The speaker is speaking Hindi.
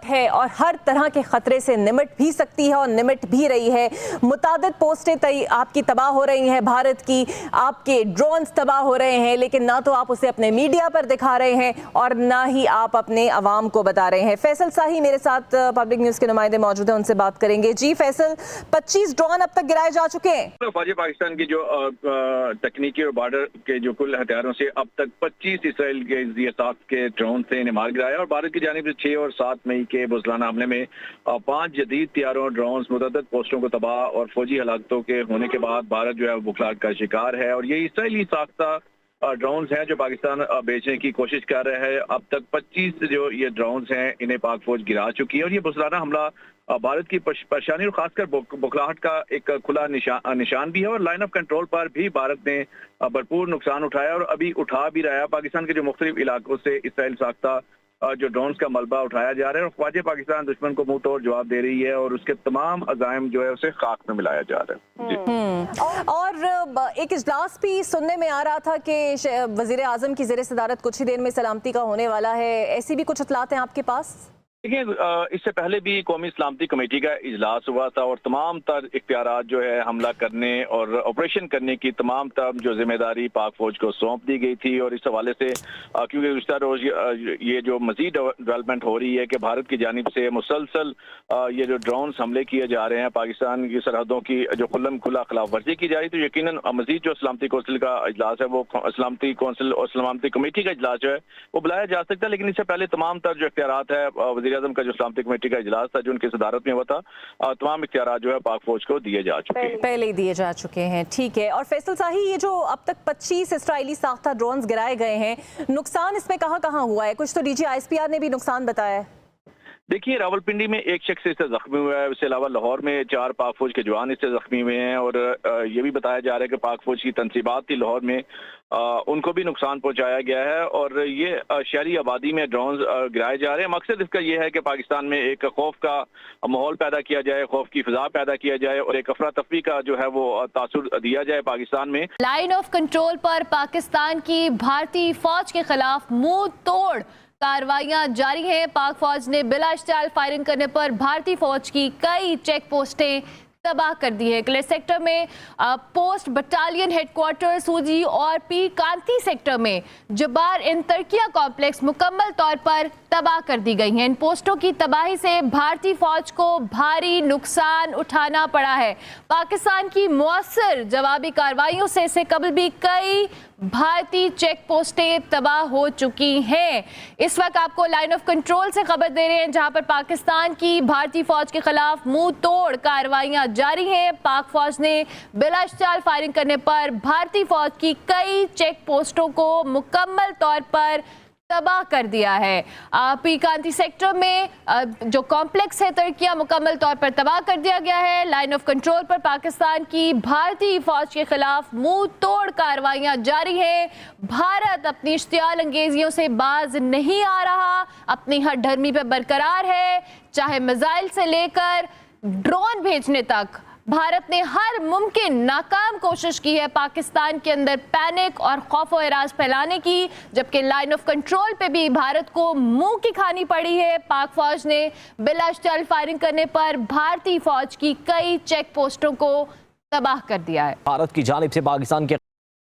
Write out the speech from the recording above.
है और हर तरह के खतरे से निमट भी सकती है और निमट भी रही है। मुतादिद पोस्टें आपकी तबाह हो रही हैं, भारत की, आपके ड्रोन्स तबाह हो रहे हैं, लेकिन ना तो आप उसे अपने मीडिया पर दिखा रहे हैं और ना ही आप अपने अवाम को बता रहे हैं। फैसल शाही मेरे साथ पब्लिक न्यूज़ के नुमाइंदे मौजूद हैं, उनसे बात करेंगे। जी फैसल, 25 ड्रोन अब तक गिराए जा चुके हैं। फौज पाकिस्तान की जो तकनीकी और बॉर्डर के जो कुल हथियारों से अब तक 25 इसराइल के के ड्रोन से इन्हें मार गिराया और भारत की जानिब से 6 और 7 मई के बुज़लाना हमले में 5 जदीद तैयारों ड्रोन मुतअद्दिद पोस्टों को तबाह और फौजी हलाकतों के होने के बाद भारत जो है बुखलाहट का शिकार है। और ये इसराइली साख्ता ड्रोन्स हैं जो पाकिस्तान बेचने की कोशिश कर रहा है। अब तक 25 जो ये ड्रोन्स हैं इन्हें पाक फौज गिरा चुकी है और ये बुज़लाना हमला भारत की परेशानी और खासकर बुखलाहट का एक खुला निशान भी है। और लाइन ऑफ कंट्रोल पर भी भारत ने भरपूर नुकसान उठाया और अभी उठा भी रहा है। पाकिस्तान के जो मुख्तलिफ इलाकों से इसराइल साख्ता जो ड्रोन्स का मलबा उठाया जा रहा है और फौज पाकिस्तान दुश्मन को मुंह तोड़ जवाब दे रही है और उसके तमाम अज़ाइम जो है उसे खाक में मिलाया जा रहा है। और एक इजलास भी सुनने में आ रहा था कि वज़ीर आज़म की ज़ेर सदारत कुछ ही देर में सलामती का होने वाला है, ऐसी भी कुछ इत्तलात हैं आपके पास? देखिए, इससे पहले भी कौमी सलामती कमेटी का इजलास हुआ था और तमाम तर इख्तियारात जो है हमला करने और ऑपरेशन करने की तमाम तर जो जिम्मेदारी पाक फौज को सौंप दी गई थी। और इस हवाले से क्योंकि गुज़िश्ता रोज ये जो मजीद डेवलपमेंट हो रही है कि भारत की जानिब से मुसलसल ये जो ड्रोन हमले किए जा रहे हैं, पाकिस्तान की सरहदों की जो खुल्लम खुला खिलाफ वर्जी की जा रही, तो यकीनन मजीद जो सलामती कौंसिल का इजलास है वो सलामती कौंसिल और सलामती कमेटी का इजलास जो है वो बुलाया जा सकता है। लेकिन इससे पहले तमाम तर जो इख्तियारात है वज़ीर आज़म का जो सलामती कमेटी का इजलास था जो उनकी सदारत में हुआ था, तमाम इख्तियारात जो है पाक फौज को दिए जा चुके हैं, पहले ही दिए जा चुके हैं। ठीक है। और फैसल शाही, ये जो अब तक 25 इसराइली साख्ता ड्रोन्स गिराए गए हैं, नुकसान इसमें कहां हुआ है? कुछ तो डीजी ISPR ने भी नुकसान बताया है। देखिए, रावलपिंडी में एक शख्स इससे जख्मी हुआ है, इसके अलावा लाहौर में 4 पाक फौज के जवान इससे जख्मी हुए हैं और ये भी बताया जा रहा है कि पाक फौज की तनसीबात थी लाहौर में, उनको भी नुकसान पहुंचाया गया है। और ये शहरी आबादी में ड्रोन गिराए जा रहे हैं। मकसद इसका ये है कि पाकिस्तान में एक खौफ का माहौल पैदा किया जाए, खौफ की फिजा पैदा किया जाए और एक अफरा तफरी का जो है वो तासुर दिया जाए पाकिस्तान में। लाइन ऑफ कंट्रोल पर पाकिस्तान की भारतीय फौज के खिलाफ मुंह तोड़ कार्रवाइयां जारी हैं। पाक फौज ने बिला इश्तियाल फायरिंग करने पर भारतीय फौज की कई चेक पोस्टें तबाह कर दी है। क्लियर सेक्टर में पोस्ट बटालियन हेडक्वार्टर सूजी और पी कांति सेक्टर में जबार इन तरकिया कॉम्प्लेक्स मुकम्मल तौर पर तबाह कर दी गई हैं। इन पोस्टों की तबाही से भारतीय फौज को भारी नुकसान उठाना पड़ा है। पाकिस्तान की मौसर जवाबी कार्रवाइयों से इससे कबल भी कई भारतीय चेक पोस्टें तबाह हो चुकी हैं। इस वक्त आपको लाइन ऑफ कंट्रोल से खबर दे रहे हैं जहां पर पाकिस्तान की भारतीय फौज के खिलाफ मुंह तोड़ कार्रवाइयां जारी हैं। पाक फौज ने बिला इश्तियाल फायरिंग करने पर भारतीय फौज की कई चेक पोस्टों को मुकम्मल तौर पर तबाह कर दिया है। पी कांति सेक्टर में जो कॉम्प्लेक्स है तरकिया मुकम्मल तौर पर तबाह कर दिया गया है। लाइन ऑफ कंट्रोल पर पाकिस्तान की भारतीय फौज के खिलाफ मुंह तोड़ कार्रवाइयां जारी हैं। भारत अपनी इश्तियाल अंगेजियों से बाज नहीं आ रहा, अपनी हर धर्मी पर बरकरार है। चाहे मिसाइल से लेकर ड्रोन भेजने तक भारत ने हर मुमकिन नाकाम कोशिश की है पाकिस्तान के अंदर पैनिक और खौफ और एराज फैलाने की, जबकि लाइन ऑफ कंट्रोल पे भी भारत को मुंह की खानी पड़ी है। पाक फौज ने बिला इश्तियाल फायरिंग करने पर भारतीय फौज की कई चेक पोस्टों को तबाह कर दिया है। भारत की जानिब से पाकिस्तान के